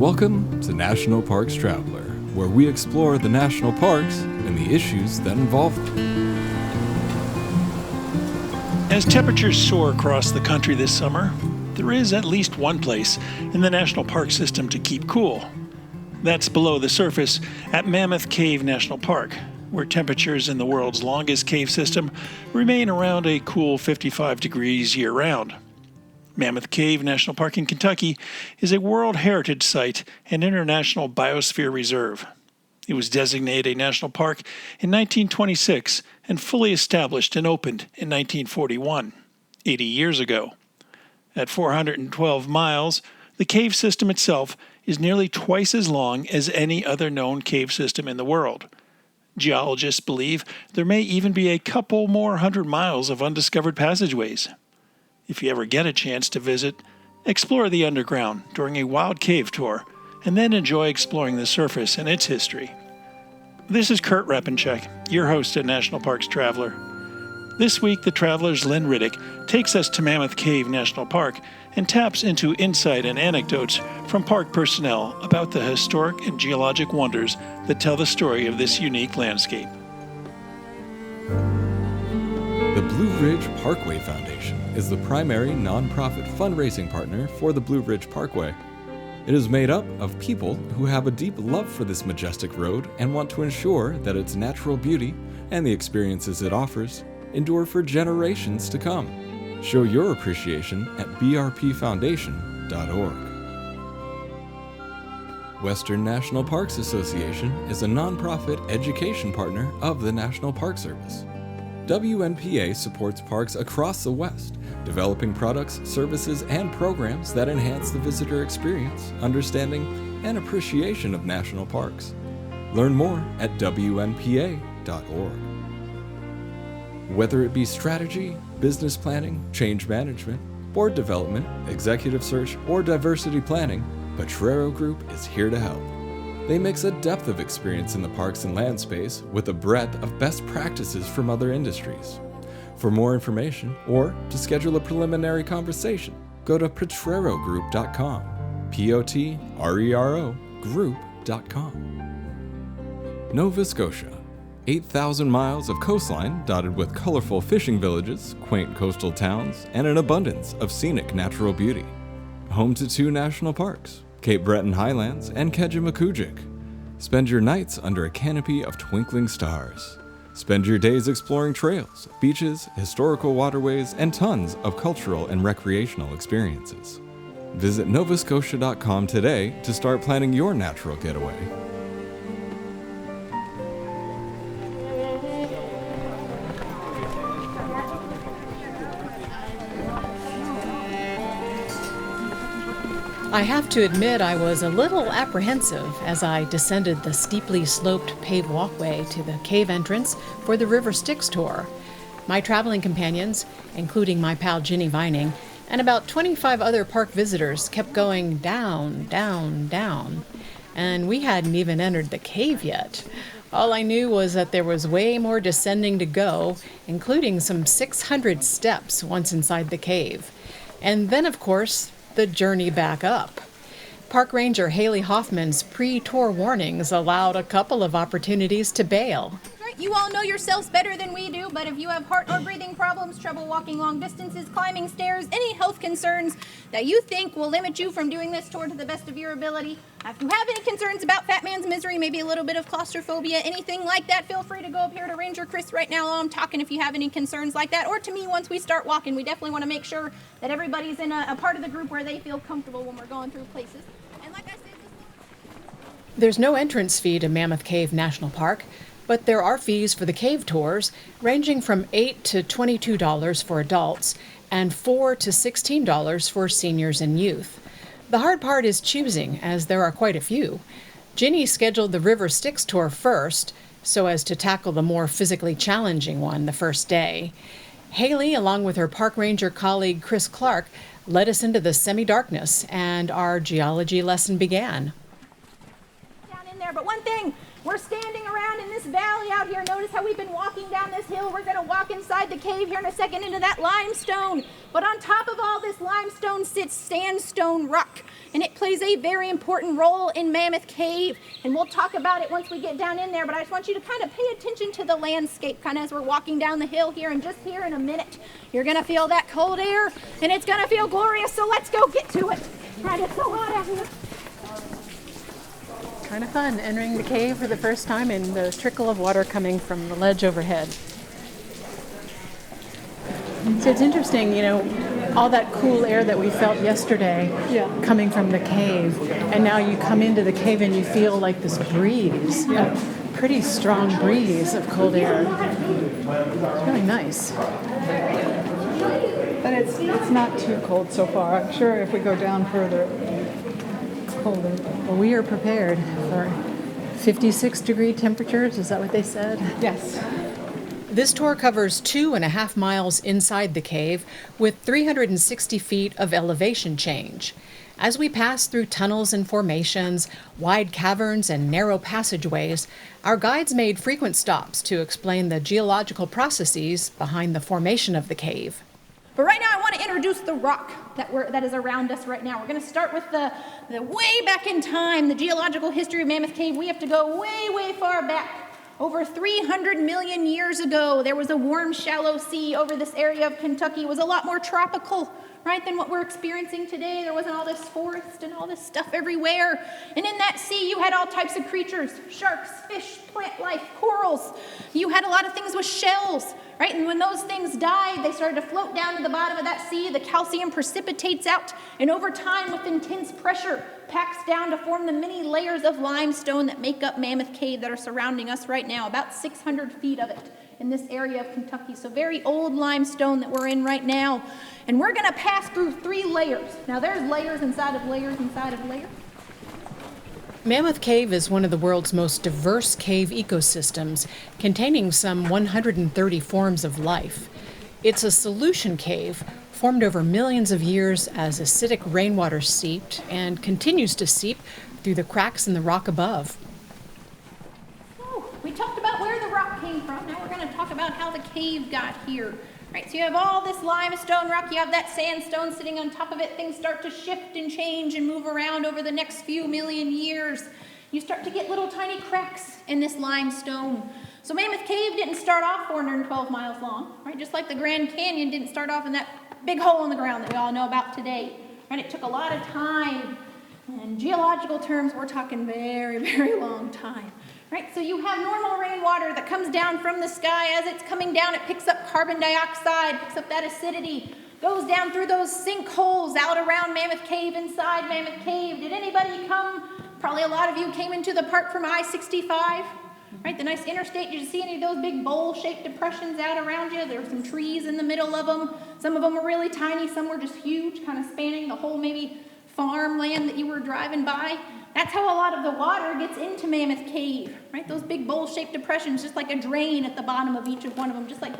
Welcome to National Parks Traveler, where we explore the national parks and the issues that involve them. As temperatures soar across the country this summer, there is at least one place in the national park system to keep cool. That's below the surface at Mammoth Cave National Park, where temperatures in the world's longest cave system remain around a cool 55 degrees year-round. Mammoth Cave National Park in Kentucky is a World Heritage Site and International Biosphere Reserve. It was designated a national park in 1926 and fully established and opened in 1941, 80 years ago. At 412 miles, the cave system itself is nearly twice as long as any other known cave system in the world. Geologists believe there may even be a couple more 100 miles of undiscovered passageways. If you ever get a chance to visit, explore the underground during a wild cave tour, and then enjoy exploring the surface and its history. This is Kurt Repenchek, your host at National Parks Traveler. This week, the Traveler's Lynn Riddick takes us to Mammoth Cave National Park and taps into insight and anecdotes from park personnel about the historic and geologic wonders that tell the story of this unique landscape. The Blue Ridge Parkway Foundation is the primary nonprofit fundraising partner for the Blue Ridge Parkway. It is made up of people who have a deep love for this majestic road and want to ensure that its natural beauty and the experiences it offers endure for generations to come. Show your appreciation at brpfoundation.org. Western National Parks Association is a nonprofit education partner of the National Park Service. WNPA supports parks across the West, developing products, services, and programs that enhance the visitor experience, understanding, and appreciation of national parks. Learn more at WNPA.org. Whether it be strategy, business planning, change management, board development, executive search, or diversity planning, Potrero Group is here to help. They mix a depth of experience in the parks and land space with a breadth of best practices from other industries. For more information or to schedule a preliminary conversation, go to potrerogroup.com, P-O-T-R-E-R-O group.com. Nova Scotia, 8,000 miles of coastline dotted with colorful fishing villages, quaint coastal towns, and an abundance of scenic natural beauty. Home to 2 national parks, Cape Breton Highlands and Kejimkujik. Spend your nights under a canopy of twinkling stars. Spend your days exploring trails, beaches, historical waterways, and tons of cultural and recreational experiences. Visit novascotia.com today to start planning your natural getaway. I have to admit I was a little apprehensive as I descended the steeply sloped paved walkway to the cave entrance for the River Styx tour. My traveling companions, including my pal Ginny Vining, and about 25 other park visitors kept going down, down, down. And we hadn't even entered the cave yet. All I knew was that there was way more descending to go, including some 600 steps once inside the cave. And then, of course, the journey back up. Park Ranger Haley Hoffman's pre-tour warnings allowed a couple of opportunities to bail. You all know yourselves better than we do, but if you have heart or breathing problems, trouble walking long distances, climbing stairs, any health concerns that you think will limit you from doing this tour to the best of your ability, if you have any concerns about Fat Man's Misery, maybe a little bit of claustrophobia, anything like that, feel free to go up here to Ranger Chris right now while I'm talking if you have any concerns like that, or to me once we start walking. We definitely want to make sure that everybody's in a part of the group where they feel comfortable when we're going through places. And like I said, There's no entrance fee to Mammoth Cave National Park, but there are fees for the cave tours, ranging from $8 to $22 for adults and $4 to $16 for seniors and youth. The hard part is choosing, as there are quite a few. Ginny scheduled the River Styx tour first, so as to tackle the more physically challenging one the first day. Haley, along with her park ranger colleague Chris Clark, led us into the semi-darkness, and our geology lesson began. down in there, but one thing We're standing around in this valley out here. Notice how we've been walking down this hill. We're going to walk inside the cave here in a second into that limestone. But on top of all this limestone sits sandstone rock, and it plays a very important role in Mammoth Cave. And we'll talk about it once we get down in there, but I just want you to kind of pay attention to the landscape kind of as we're walking down the hill here. And just here in a minute, you're going to feel that cold air, and it's going to feel glorious, so let's go get to it. Right, it's so hot out here. Kind of fun entering the cave for the first time and the trickle of water coming from the ledge overhead. So it's interesting, all that cool air that we felt yesterday coming from the cave, and now you come into the cave and you feel like this breeze, a pretty strong breeze of cold air. It's really nice. But it's not too cold so far. I'm sure if we go down further, it's colder. Well, we are prepared for 56-degree temperatures. Is that what they said? Yes. This tour covers 2.5 miles inside the cave with 360 feet of elevation change. As we pass through tunnels and formations, wide caverns and narrow passageways, our guides made frequent stops to explain the geological processes behind the formation of the cave. But right now I want to introduce the rock that is around us right now. We're going to start with the way back in time, the geological history of Mammoth Cave. We have to go way, way far back. Over 300 million years ago, there was a warm, shallow sea over this area of Kentucky. It was a lot more tropical, right, than what we're experiencing today. There wasn't all this forest and all this stuff everywhere. And in that sea, you had all types of creatures, sharks, fish, plant life, corals. You had a lot of things with shells, right? And when those things died, they started to float down to the bottom of that sea. The calcium precipitates out, and over time, with intense pressure, packs down to form the many layers of limestone that make up Mammoth Cave that are surrounding us right now, about 600 feet of it in this area of Kentucky. So very old limestone that we're in right now. And we're going to pass through 3 layers. Now there's layers inside of layers inside of layers. Mammoth Cave is one of the world's most diverse cave ecosystems, containing some 130 forms of life. It's a solution cave formed over millions of years as acidic rainwater seeped and continues to seep through the cracks in the rock above. We talked about where the rock came from. Now we're going to talk about how the cave got here. Right, so you have all this limestone rock, you have that sandstone sitting on top of it. Things start to shift and change and move around over the next few million years. You start to get little tiny cracks in this limestone. So Mammoth Cave didn't start off 412 miles long, right? Just like the Grand Canyon didn't start off in that big hole in the ground that we all know about today. Right? It took a lot of time. In geological terms, we're talking very, very long time. Right, so you have normal rainwater that comes down from the sky. As it's coming down, it picks up carbon dioxide, picks up that acidity, goes down through those sinkholes out around Mammoth Cave, inside Mammoth Cave. Did anybody come? Probably a lot of you came into the park from I-65, right? The nice interstate. Did you see any of those big bowl-shaped depressions out around you? There were some trees in the middle of them. Some of them were really tiny. Some were just huge, kind of spanning the whole maybe farmland that you were driving by. That's how a lot of the water gets into Mammoth Cave, right? Those big bowl-shaped depressions, just like a drain at the bottom of each of one of them, just like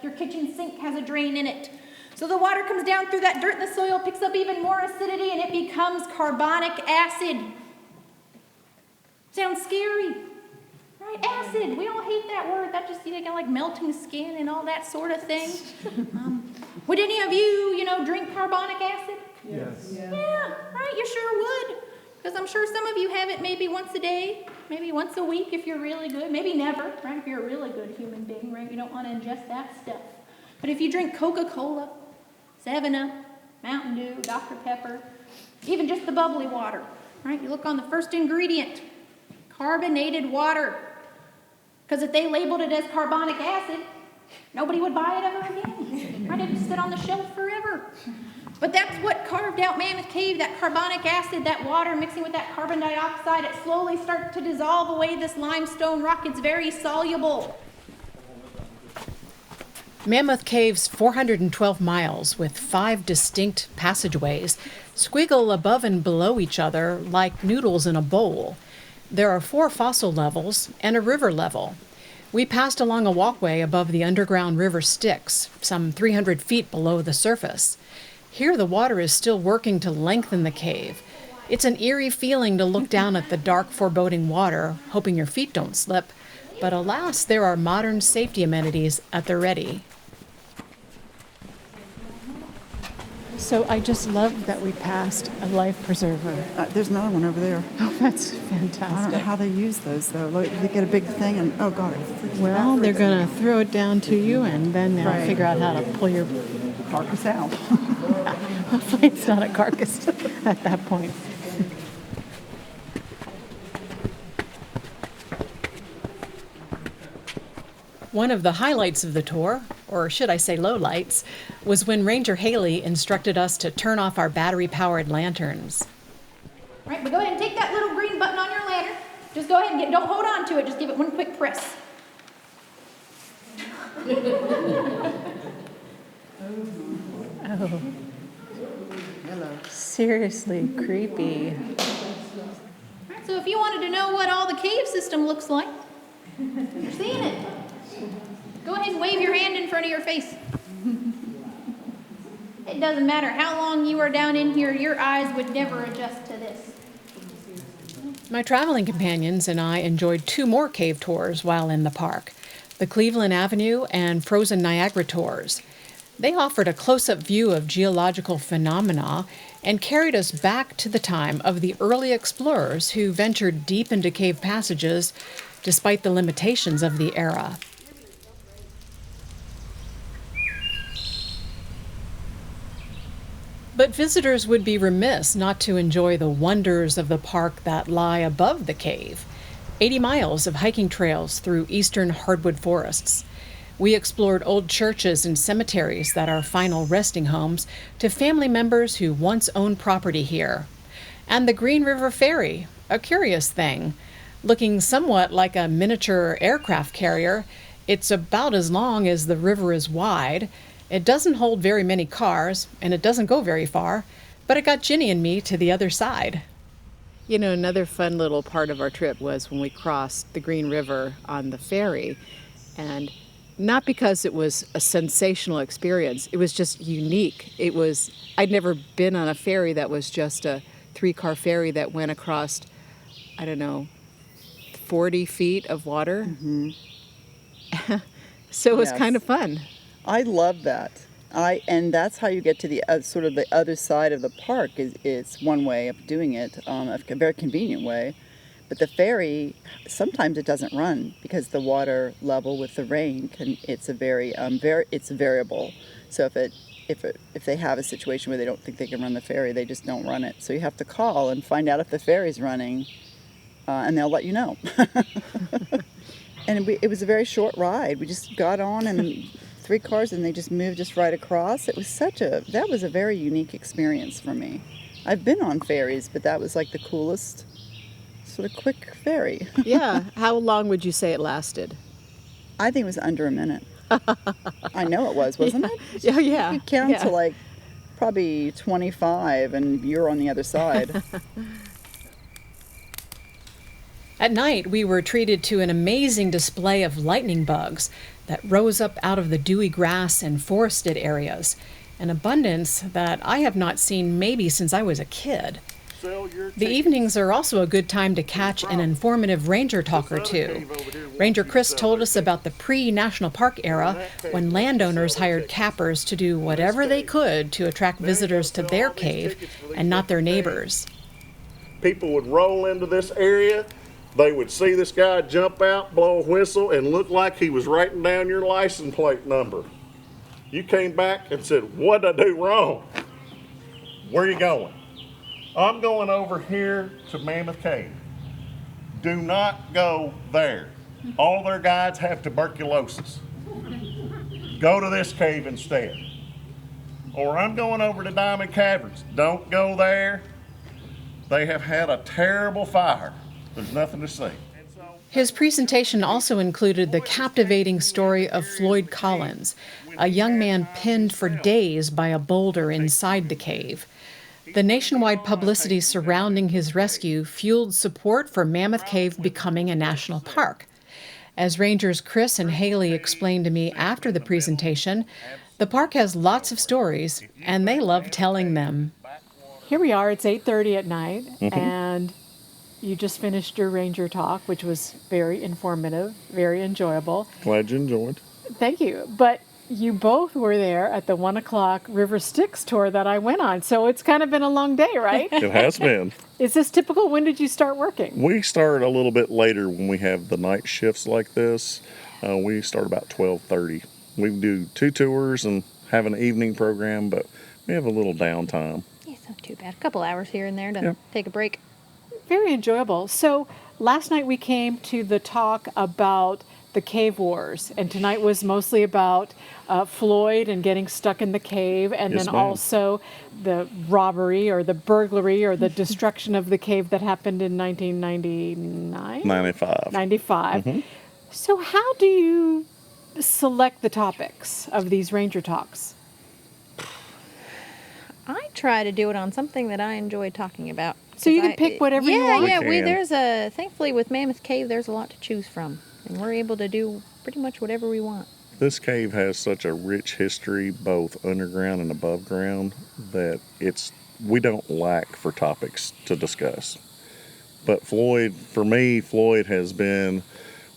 your kitchen sink has a drain in it. So the water comes down through that dirt in the soil, picks up even more acidity, and it becomes carbonic acid. Sounds scary, right? Acid. We all hate that word. That just, kind of like melting skin and all that sort of thing. Would any of you, drink carbonic acid? Yes. Yeah, right? You sure would. Because I'm sure some of you have it maybe once a day, maybe once a week if you're really good, maybe never, right? If you're a really good human being, right? You don't want to ingest that stuff. But if you drink Coca-Cola, 7-Up, Mountain Dew, Dr. Pepper, even just the bubbly water, right? You look on the first ingredient, carbonated water. Because if they labeled it as carbonic acid, nobody would buy it ever again, right? It would sit on the shelf forever. But that's what carved out Mammoth Cave, that carbonic acid, that water mixing with that carbon dioxide. It slowly starts to dissolve away this limestone rock. It's very soluble. Mammoth Cave's 412 miles with 5 distinct passageways squiggle above and below each other like noodles in a bowl. There are 4 fossil levels and a river level. We passed along a walkway above the underground river Styx, some 300 feet below the surface. Here the water is still working to lengthen the cave. It's an eerie feeling to look down at the dark, foreboding water, hoping your feet don't slip. But alas, there are modern safety amenities at the ready. So I just love that we passed a life preserver. There's another one over there. Oh, that's I don't know fantastic. how they use those, though. Like, they get a big thing and, oh, God. it freaks me Well, out. they're going to throw it down to you, and then they'll Right. figure out how to pull your... Carcass out. Hopefully it's not a carcass at that point. One of the highlights of the tour, or should I say lowlights, was when Ranger Haley instructed us to turn off our battery-powered lanterns. All right, but go ahead and take that little green button on your lantern. Just go ahead and don't hold on to it. Just give it one quick press. Oh. Seriously creepy. All right, so if you wanted to know what all the cave system looks like, you're seeing it. Go ahead and wave your hand in front of your face. It doesn't matter how long you are down in here, your eyes would never adjust to this. My traveling companions and I enjoyed 2 more cave tours while in the park, the Cleveland Avenue and Frozen Niagara tours. They offered a close-up view of geological phenomena and carried us back to the time of the early explorers who ventured deep into cave passages despite the limitations of the era. But visitors would be remiss not to enjoy the wonders of the park that lie above the cave. 80 miles of hiking trails through eastern hardwood forests. We explored old churches and cemeteries that are final resting homes to family members who once owned property here. And the Green River Ferry, a curious thing. Looking somewhat like a miniature aircraft carrier, it's about as long as the river is wide. It doesn't hold very many cars, and it doesn't go very far, but it got Ginny and me to the other side. You know, another fun little part of our trip was when we crossed the Green River on the ferry, and not because it was a sensational experience, it was just unique. I'd never been on a ferry that was just a 3-car ferry that went across, 40 feet of water. Mm-hmm. So it was kind of fun. I love that. And that's how you get to the sort of the other side of the park. It's one way of doing it, a very convenient way. But the ferry, sometimes it doesn't run because the water level with the rain it's it's variable. So if they have a situation where they don't think they can run the ferry, they just don't run it. So you have to call and find out if the ferry's running, and they'll let you know. And it was a very short ride. We just got on and 3 cars and they just moved us right across. That was a very unique experience for me. I've been on ferries, but that was like the coolest sort of quick ferry. Yeah. How long would you say it lasted? I think it was under a minute. I know it was, wasn't it? Yeah, yeah. You could count to like probably 25 and you're on the other side. At night, we were treated to an amazing display of lightning bugs that rose up out of the dewy grass and forested areas, an abundance that I have not seen maybe since I was a kid. The evenings are also a good time to catch an informative ranger talk or two. Ranger Chris told us about the pre-National Park era when landowners hired cappers to do whatever they could to attract visitors to their cave and not their neighbors. People would roll into this area. They would see this guy jump out, blow a whistle, and look like he was writing down your license plate number. You came back and said, "What did I do wrong?" "Where are you going?" "I'm going over here to Mammoth Cave." "Do not go there. All their guides have tuberculosis. Go to this cave instead." Or, "I'm going over to Diamond Caverns." "Don't go there. They have had a terrible fire. There's nothing to see." His presentation also included the captivating story of Floyd Collins, a young man pinned for days by a boulder inside the cave. The nationwide publicity surrounding his rescue fueled support for Mammoth Cave becoming a national park. As Rangers Chris and Haley explained to me after the presentation, the park has lots of stories, and they love telling them. Here we are, it's 8:30 at night, and you just finished your ranger talk, which was very informative, very enjoyable. Glad you enjoyed. Thank you. But you both were there at the 1 o'clock River Styx tour that I went on, so it's kind of been a long day, right? It has been. Is this typical? When did you start working? We start a little bit later when we have the night shifts like this. We start about 12:30. We do 2 tours and have an evening program, but we have a little downtime. Yeah, it's not too bad. A couple hours here and there to take a break. Very enjoyable. So last night we came to the talk about the cave wars, and tonight was mostly about Floyd and getting stuck in the cave, and Yes, then ma'am. also the robbery or the burglary or the destruction of the cave that happened in 1999? 95. 95. So how do you select the topics of these ranger talks? I try to do it on something that I enjoy talking about. So you 'Cause can pick whatever you Yeah, want? yeah. We can. There's thankfully with Mammoth Cave, there's a lot to choose from, and we're able to do pretty much whatever we want. This cave has such a rich history, both underground and above ground, that we don't lack for topics to discuss. But for me, Floyd has been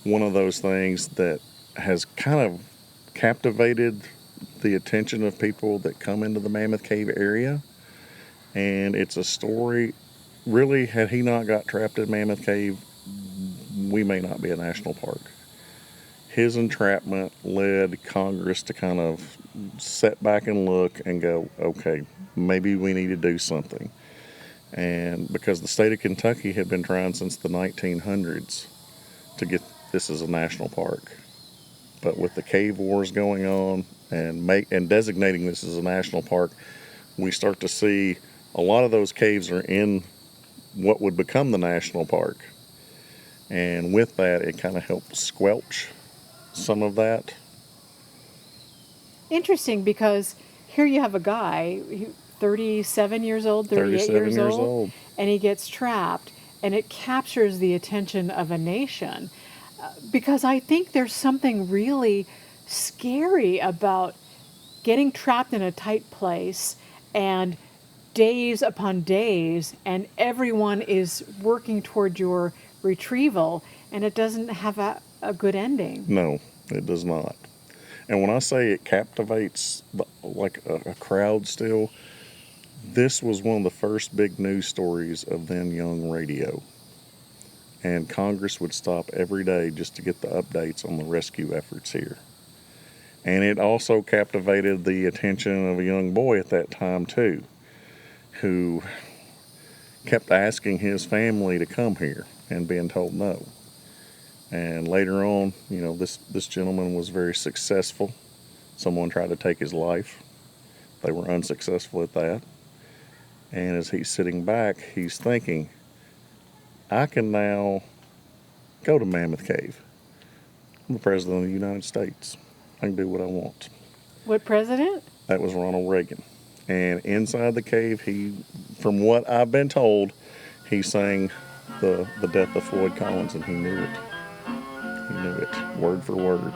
one of those things that has kind of captivated the attention of people that come into the Mammoth Cave area. And it's a story, really, had he not got trapped in Mammoth Cave, we may not be a national park. His entrapment led Congress to kind of sit back and look and go, okay, maybe we need to do something. And because the state of Kentucky had been trying since the 1900s to get this as a national park. But with the cave wars going on and designating this as a national park, we start to see a lot of those caves are in what would become the national park. And with that, it kind of helped squelch some of that. Interesting, because here you have a guy, 37 years old, 38 37 years old, and he gets trapped, and it captures the attention of a nation. Because I think there's something really scary about getting trapped in a tight place and days upon days, and everyone is working toward your retrieval, and it doesn't have a good ending. No, it does not. And when I say it captivates like a crowd still, this was one of the first big news stories of then young radio. And Congress would stop every day just to get the updates on the rescue efforts here. And it also captivated the attention of a young boy at that time too, who kept asking his family to come here and being told no. And later on, this gentleman was very successful. Someone tried to take his life. They were unsuccessful at that. And as he's sitting back, he's thinking, I can now go to Mammoth Cave. I'm the President of the United States. I can do what I want. What president? That was Ronald Reagan. And inside the cave, from what I've been told, he sang the death of Floyd Collins, and he knew it. He knew it, word for word.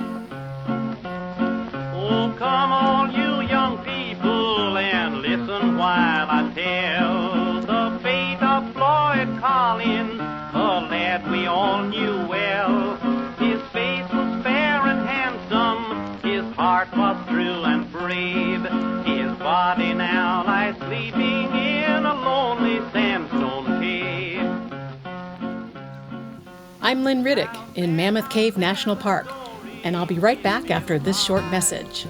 Oh, come all you young people and listen while I tell the fate of Floyd Collins, a lad we all knew well. His face was fair and handsome, his heart was true and brave. His body now lies sleeping in a lonely sandstone cave. I'm Lynn Riddick in Mammoth Cave National Park, and I'll be right back after this short message.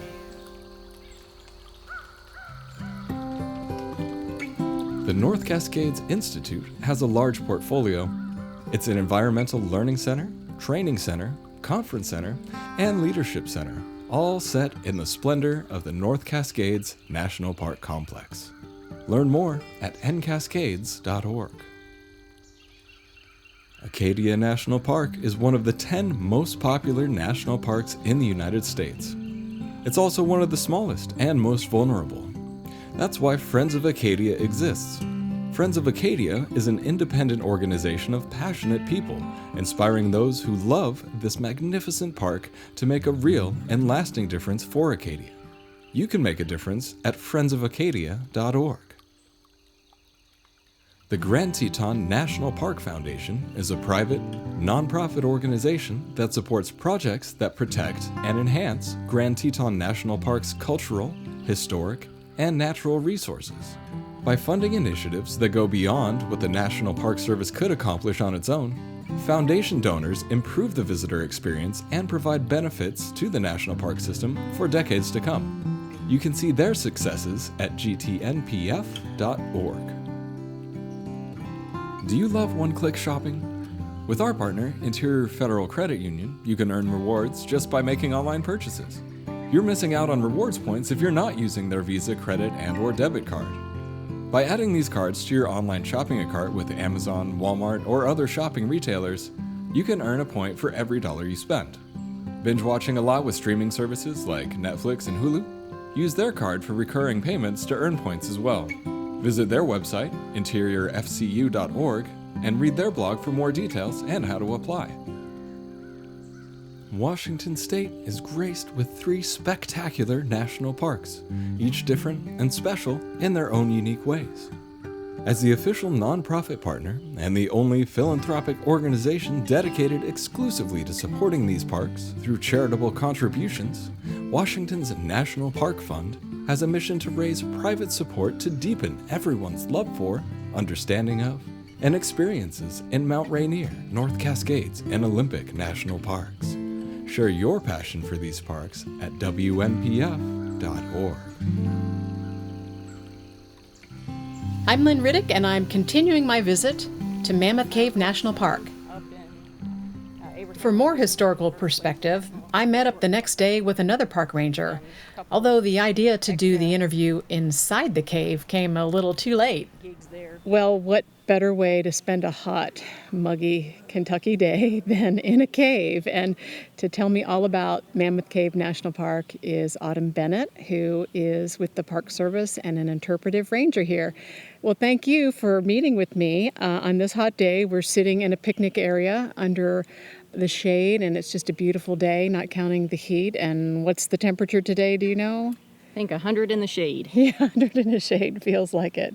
The North Cascades Institute has a large portfolio. It's an environmental learning center, training center, conference center, and leadership center, all set in the splendor of the North Cascades National Park Complex. Learn more at ncascades.org. Acadia National Park is one of the 10 most popular national parks in the United States. It's also one of the smallest and most vulnerable. That's why Friends of Acadia exists. Friends of Acadia is an independent organization of passionate people, inspiring those who love this magnificent park to make a real and lasting difference for Acadia. You can make a difference at friendsofacadia.org. The Grand Teton National Park Foundation is a private, nonprofit organization that supports projects that protect and enhance Grand Teton National Park's cultural, historic, and natural resources. By funding initiatives that go beyond what the National Park Service could accomplish on its own, foundation donors improve the visitor experience and provide benefits to the National Park System for decades to come. You can see their successes at gtnpf.org. Do you love one-click shopping? With our partner, Interior Federal Credit Union, you can earn rewards just by making online purchases. You're missing out on rewards points if you're not using their Visa, credit, and/or debit card. By adding these cards to your online shopping cart with Amazon, Walmart, or other shopping retailers, you can earn a point for every dollar you spend. Binge watching a lot with streaming services like Netflix and Hulu? Use their card for recurring payments to earn points as well. Visit their website, interiorfcu.org, and read their blog for more details and how to apply. Washington State is graced with 3 spectacular national parks, each different and special in their own unique ways. As the official nonprofit partner and the only philanthropic organization dedicated exclusively to supporting these parks through charitable contributions, Washington's National Park Fund has a mission to raise private support to deepen everyone's love for, understanding of, and experiences in Mount Rainier, North Cascades, and Olympic National Parks. Share your passion for these parks at wnpf.org. I'm Lynn Riddick, and I'm continuing my visit to Mammoth Cave National Park. For more historical perspective, I met up the next day with another park ranger, although the idea to do the interview inside the cave came a little too late. Well, what better way to spend a hot, muggy Kentucky day than in a cave? And to tell me all about Mammoth Cave National Park is Autumn Bennett, who is with the Park Service and an interpretive ranger here. Well, thank you for meeting with me on this hot day. We're sitting in a picnic area under the shade, and it's just a beautiful day, not counting the heat. And what's the temperature today, do you know? I think 100 in the shade. Yeah, 100 in the shade feels like it.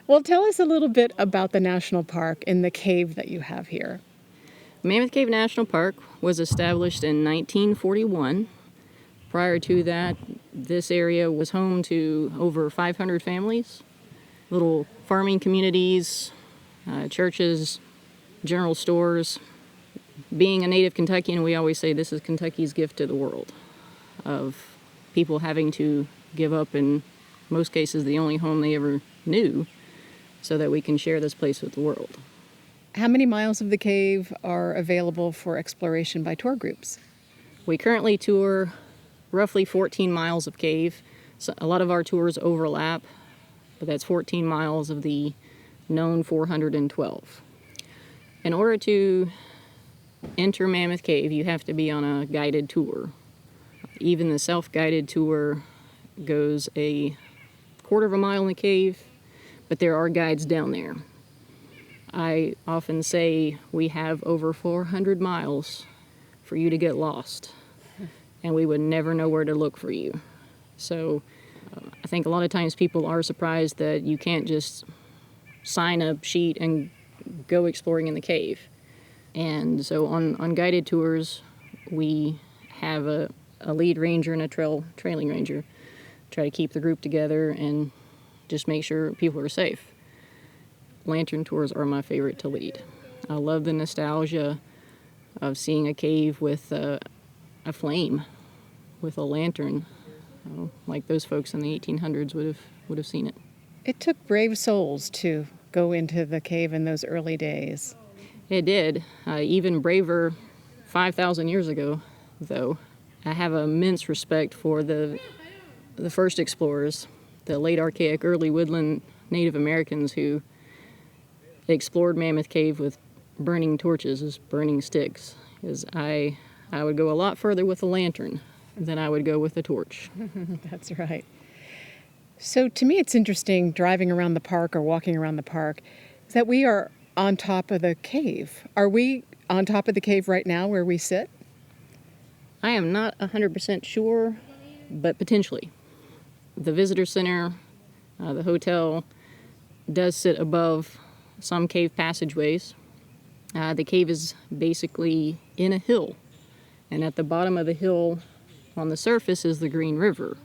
Well, tell us a little bit about the national park and the cave that you have here. Mammoth Cave National Park was established in 1941. Prior to that, this area was home to over 500 families, little farming communities, churches, general stores. Being a native Kentuckian, we always say this is Kentucky's gift to the world, of people having to give up, in most cases, the only home they ever knew, so that we can share this place with the world. How many miles of the cave are available for exploration by tour groups? We currently tour roughly 14 miles of cave. So a lot of our tours overlap, but that's 14 miles of the known 412. In order to enter Mammoth Cave, you have to be on a guided tour. Even the self-guided tour goes a quarter of a mile in the cave, but there are guides down there. I often say we have over 400 miles for you to get lost, and we would never know where to look for you. So I think a lot of times people are surprised that you can't just sign a sheet and go exploring in the cave. And so on guided tours, we have a lead ranger and a trailing ranger. Try to keep the group together and just make sure people are safe. Lantern tours are my favorite to lead. I love the nostalgia of seeing a cave with a flame, with a lantern, like those folks in the 1800s would have seen it. It took brave souls to go into the cave in those early days. It did. Even braver 5,000 years ago, though. I have immense respect for the first explorers, the late Archaic, early woodland Native Americans who explored Mammoth Cave with burning torches, burning sticks. Because I would go a lot further with a lantern than I would go with a torch. That's right. So to me, it's interesting driving around the park or walking around the park, is that we are on top of the cave. Are we on top of the cave right now where we sit? I am not 100% sure, but potentially. The visitor center, the hotel, does sit above some cave passageways. The cave is basically in a hill, and at the bottom of the hill on the surface is the Green River,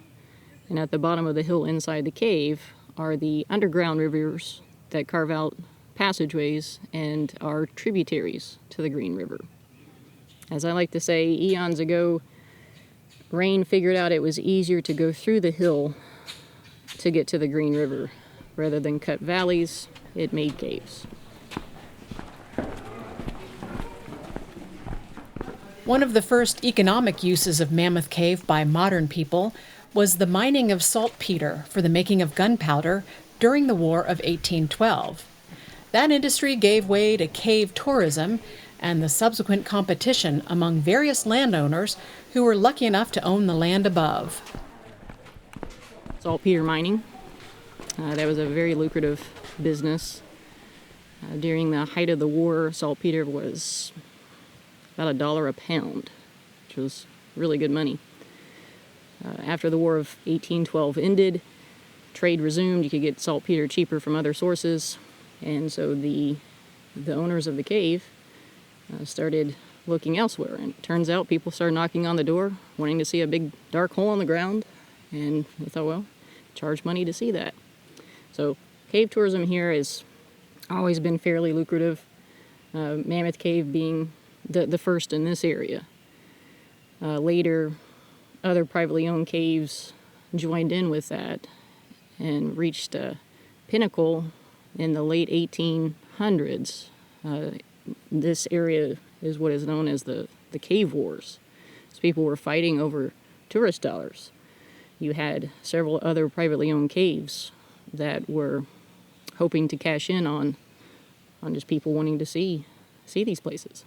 and at the bottom of the hill inside the cave are the underground rivers that carve out passageways and are tributaries to the Green River. As I like to say, eons ago, rain figured out it was easier to go through the hill to get to the Green River. Rather than cut valleys, it made caves. One of the first economic uses of Mammoth Cave by modern people was the mining of saltpeter for the making of gunpowder during the War of 1812. That industry gave way to cave tourism and the subsequent competition among various landowners who were lucky enough to own the land above. Saltpeter mining. That was a very lucrative business. During the height of the war, saltpeter was about $1 a pound, which was really good money. After the War of 1812 ended, trade resumed. You could get saltpeter cheaper from other sources, and so the owners of the cave started looking elsewhere. And it turns out people started knocking on the door, wanting to see a big dark hole in the ground, and we thought, well, charge money to see that. So cave tourism here has always been fairly lucrative, Mammoth Cave being the first in this area. Later, other privately owned caves joined in with that and reached a pinnacle in the late 1800s. This area is what is known as the cave wars. So people were fighting over tourist dollars. You had several other privately owned caves that were hoping to cash in on just people wanting to see these places.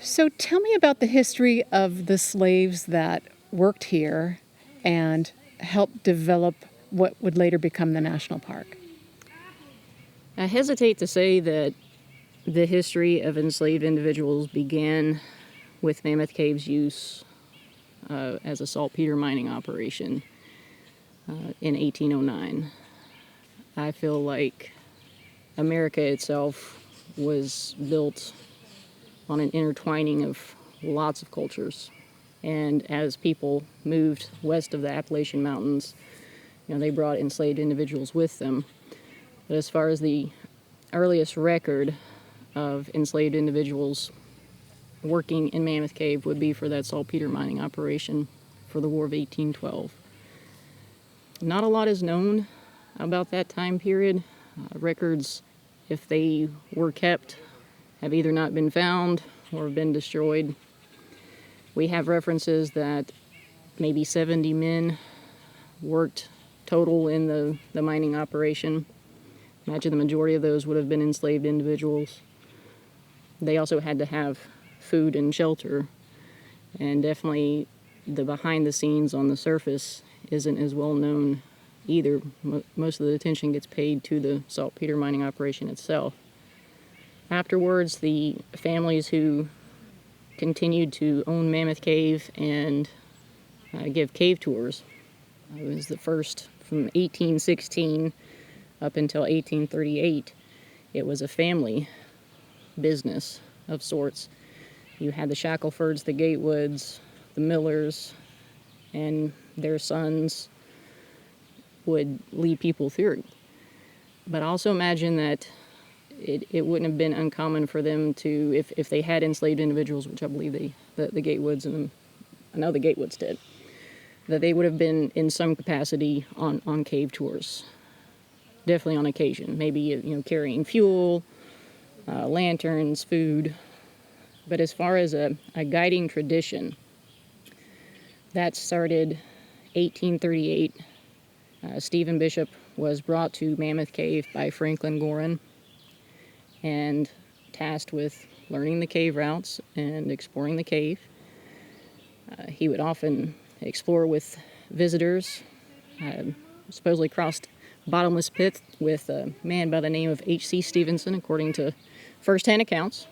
So tell me about the history of the slaves that worked here and helped develop what would later become the national park. I hesitate to say that the history of enslaved individuals began with Mammoth Cave's use as a saltpeter mining operation in 1809. I feel like America itself was built on an intertwining of lots of cultures. And as people moved west of the Appalachian Mountains, they brought enslaved individuals with them. But as far as the earliest record of enslaved individuals working in Mammoth Cave would be for that saltpeter mining operation for the War of 1812. Not a lot is known about that time period. Records, if they were kept, have either not been found or have been destroyed. We have references that maybe 70 men worked total in the mining operation. Imagine the majority of those would have been enslaved individuals. They also had to have food and shelter, and definitely the behind the scenes on the surface isn't as well known either. Most of the attention gets paid to the saltpeter mining operation itself. Afterwards, the families who continued to own Mammoth Cave and give cave tours, it was the first from 1816 up until 1838. It was a family business of sorts. You had the Shacklefords, the Gatewoods, the Millers, and their sons would lead people through. But also imagine that it wouldn't have been uncommon for them to, if they had enslaved individuals, which I believe the Gatewoods and I know the Gatewoods did, that they would have been in some capacity on cave tours. Definitely on occasion, maybe carrying fuel, lanterns, food. But as far as a guiding tradition, that started 1838. Stephen Bishop was brought to Mammoth Cave by Franklin Gorin and tasked with learning the cave routes and exploring the cave. He would often explore with visitors, supposedly crossed bottomless pit with a man by the name of H.C. Stevenson, according to first-hand accounts.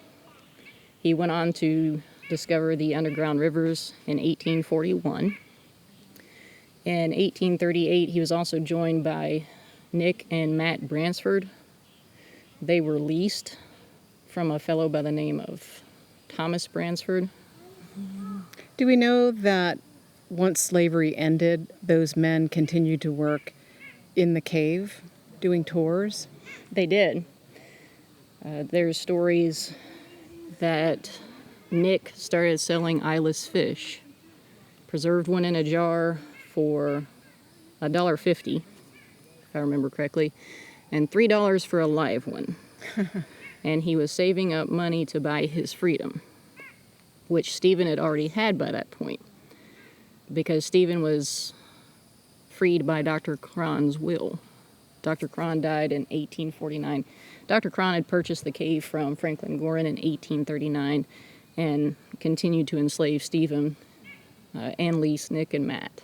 He went on to discover the underground rivers in 1841. In 1838, he was also joined by Nick and Matt Bransford, They were leased from a fellow by the name of Thomas Bransford. Do we know that once slavery ended, those men continued to work in the cave doing tours? They did. There's stories that Nick started selling eyeless fish, preserved one in a jar for $1.50, if I remember correctly, and $3 for a live one. And he was saving up money to buy his freedom, which Stephen had already had by that point, because Stephen was freed by Dr. Cron's will. Dr. Cron died in 1849. Dr. Cron had purchased the cave from Franklin Gorin in 1839 and continued to enslave Stephen and lease Nick and Matt.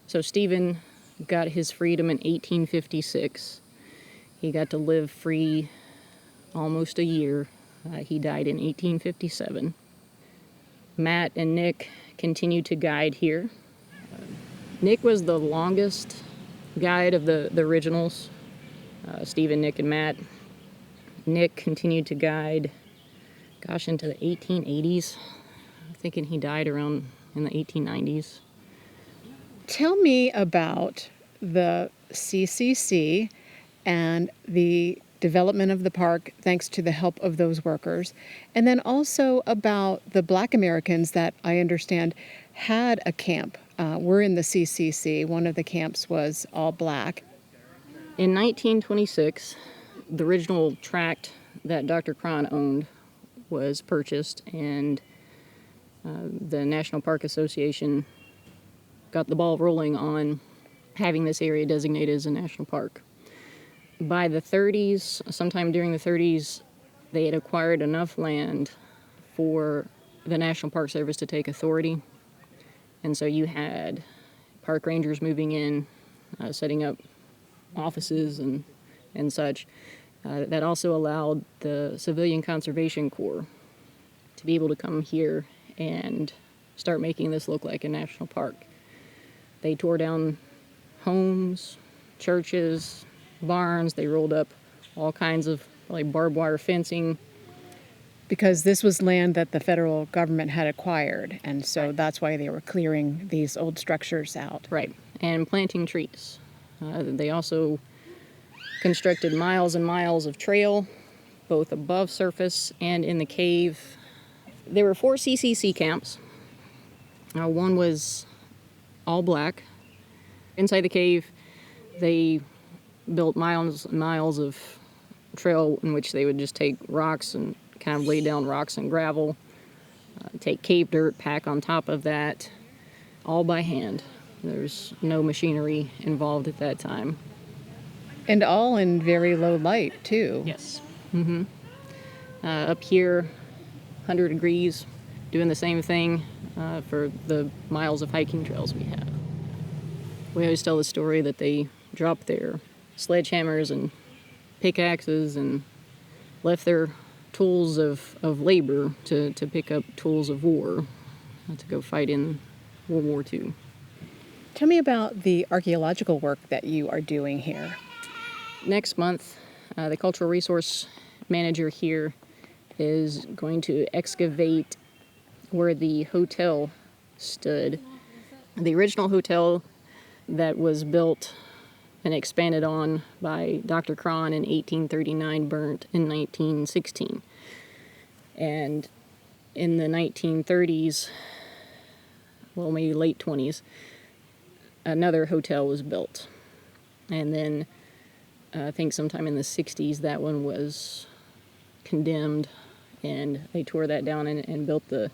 So Stephen got his freedom in 1856. He got to live free almost a year. He died in 1857. Matt and Nick continued to guide here. Nick was the longest guide of the originals, Stephen, Nick, and Matt. Nick continued to guide, into the 1880s. I'm thinking he died around in the 1890s. Tell me about the CCC and the development of the park thanks to the help of those workers, and then also about the Black Americans that I understand had a camp. We're in the CCC. One of the camps was all black. In 1926, the original tract that Dr. Cron owned was purchased, and the National Park Association got the ball rolling on having this area designated as a national park. By the 30s, sometime during the 30s, they had acquired enough land for the National Park Service to take authority. And so you had park rangers moving in, setting up offices and such. That also allowed the Civilian Conservation Corps to be able to come here and start making this look like a national park. They tore down homes, churches, barns. They rolled up all kinds of barbed wire fencing. Because this was land that the federal government had acquired, and so that's why they were clearing these old structures out. Right, and planting trees. They also constructed miles and miles of trail, both above surface and in the cave. There were 4 CCC camps. One was all black. Inside the cave, they built miles and miles of trail in which they would just take rocks and kind of lay down rocks and gravel, take cave dirt, pack on top of that, all by hand. There's no machinery involved at that time. And all in very low light, too. Yes. Mm-hmm. Up here, 100 degrees, doing the same thing for the miles of hiking trails we have. We always tell the story that they dropped their sledgehammers and pickaxes and left their tools of labor to pick up tools of war to go fight in World War II. Tell me about the archaeological work that you are doing here. Next month, the cultural resource manager here is going to excavate where the hotel stood. The original hotel that was built and expanded on by Dr. Cron in 1839 burnt in 1916. And in the 1930s, well, maybe late 20s, another hotel was built. And then I think sometime in the 60s, that one was condemned, and they tore that down and built the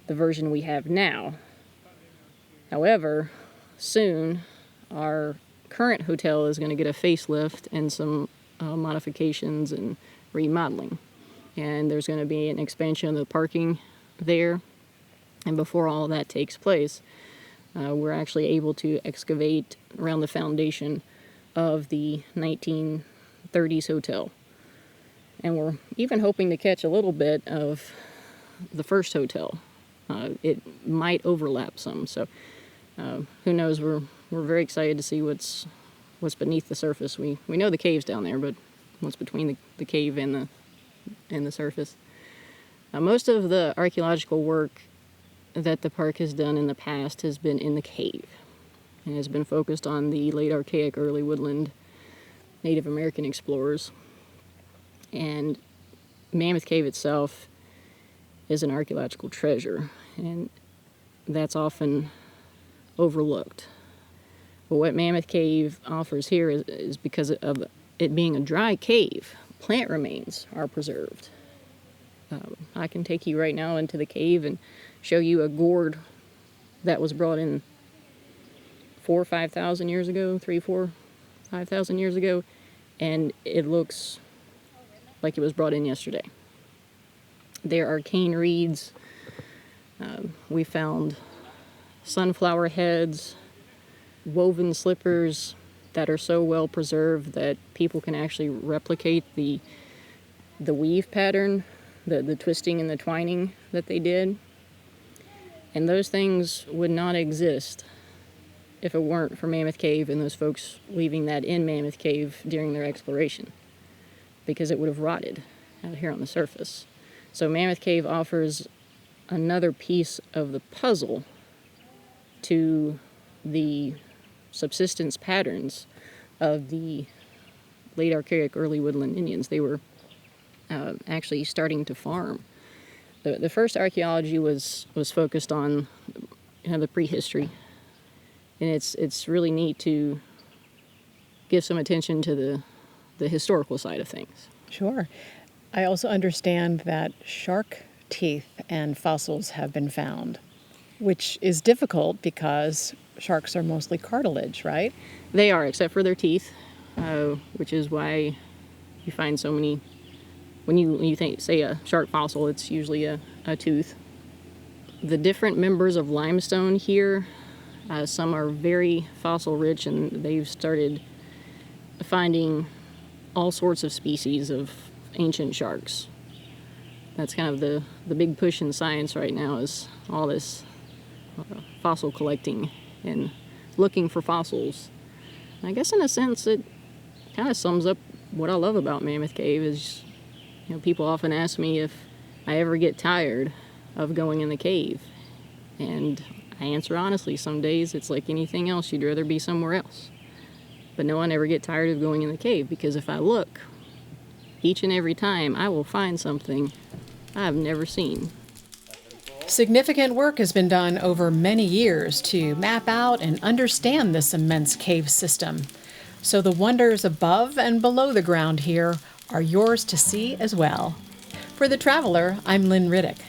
version we have now. However, soon, our current hotel is going to get a facelift and some modifications and remodeling. And there's going to be an expansion of the parking there. And before all that takes place, we're actually able to excavate around the foundation of the 1930s hotel. And we're even hoping to catch a little bit of the first hotel. It might overlap some, so who knows. We're very excited to see what's beneath the surface. We know the cave's down there, but what's between the cave and the surface. Most of the archaeological work that the park has done in the past has been in the cave and has been focused on the late Archaic, early woodland Native American explorers. And Mammoth Cave itself is an archaeological treasure, and that's often overlooked. But what Mammoth Cave offers here is because of it being a dry cave, plant remains are preserved. I can take you right now into the cave and show you a gourd that was brought in 4,000 or 5,000 years ago, 3,000, 4,000, 5,000 years ago, and it looks like it was brought in yesterday. There are cane reeds. We found sunflower heads, woven slippers that are so well preserved that people can actually replicate the weave pattern, the twisting and the twining that they did. And those things would not exist if it weren't for Mammoth Cave and those folks leaving that in Mammoth Cave during their exploration, because it would have rotted out here on the surface. So Mammoth Cave offers another piece of the puzzle to the subsistence patterns of the late Archaic, early woodland Indians. They were actually starting to farm. The first archaeology was focused on the prehistory, and it's really neat to give some attention to the historical side of things. Sure. I also understand that shark teeth and fossils have been found, which is difficult because sharks are mostly cartilage, right? They are, except for their teeth, which is why you find so many. When you say a shark fossil, it's usually a tooth. The different members of limestone here, some are very fossil rich, and they've started finding all sorts of species of ancient sharks. That's kind of the big push in science right now, is all this fossil collecting and looking for fossils. And I guess in a sense it kind of sums up what I love about Mammoth Cave is, people often ask me if I ever get tired of going in the cave. And I answer honestly, some days it's like anything else, you'd rather be somewhere else. But no, I never get tired of going in the cave, because if I look, each and every time I will find something I've never seen. Significant work has been done over many years to map out and understand this immense cave system. So the wonders above and below the ground here are yours to see as well. For The Traveler, I'm Lynn Riddick.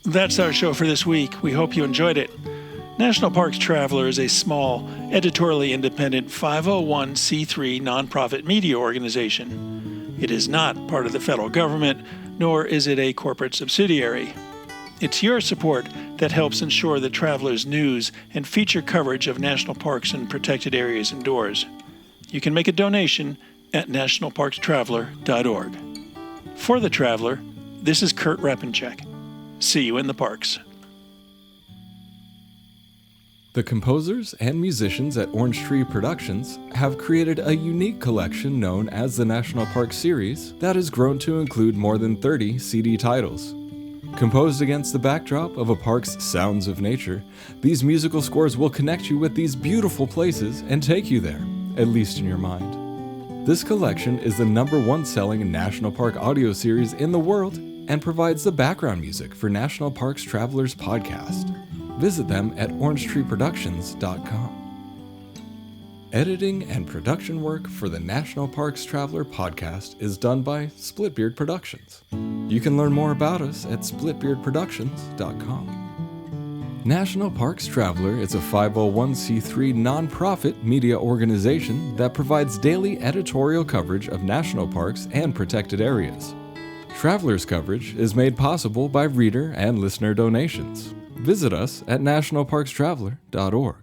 That's our show for this week. We hope you enjoyed it. National Parks Traveler is a small, editorially independent 501c3 nonprofit media organization. It is not part of the federal government, nor is it a corporate subsidiary. It's your support that helps ensure the Traveler's news and feature coverage of national parks and protected areas indoors. You can make a donation at nationalparkstraveler.org. For The Traveler, this is Kurt Repenchek. See you in the parks. The composers and musicians at Orange Tree Productions have created a unique collection known as the National Park Series that has grown to include more than 30 CD titles. Composed against the backdrop of a park's sounds of nature, these musical scores will connect you with these beautiful places and take you there, at least in your mind. This collection is the #1 selling national park audio series in the world and provides the background music for National Parks Travelers podcast. Visit them at orangetreeproductions.com. Editing and production work for the National Parks Traveler podcast is done by Splitbeard Productions. You can learn more about us at splitbeardproductions.com. National Parks Traveler is a 501c3 nonprofit media organization that provides daily editorial coverage of national parks and protected areas. Traveler's coverage is made possible by reader and listener donations. Visit us at nationalparkstraveler.org.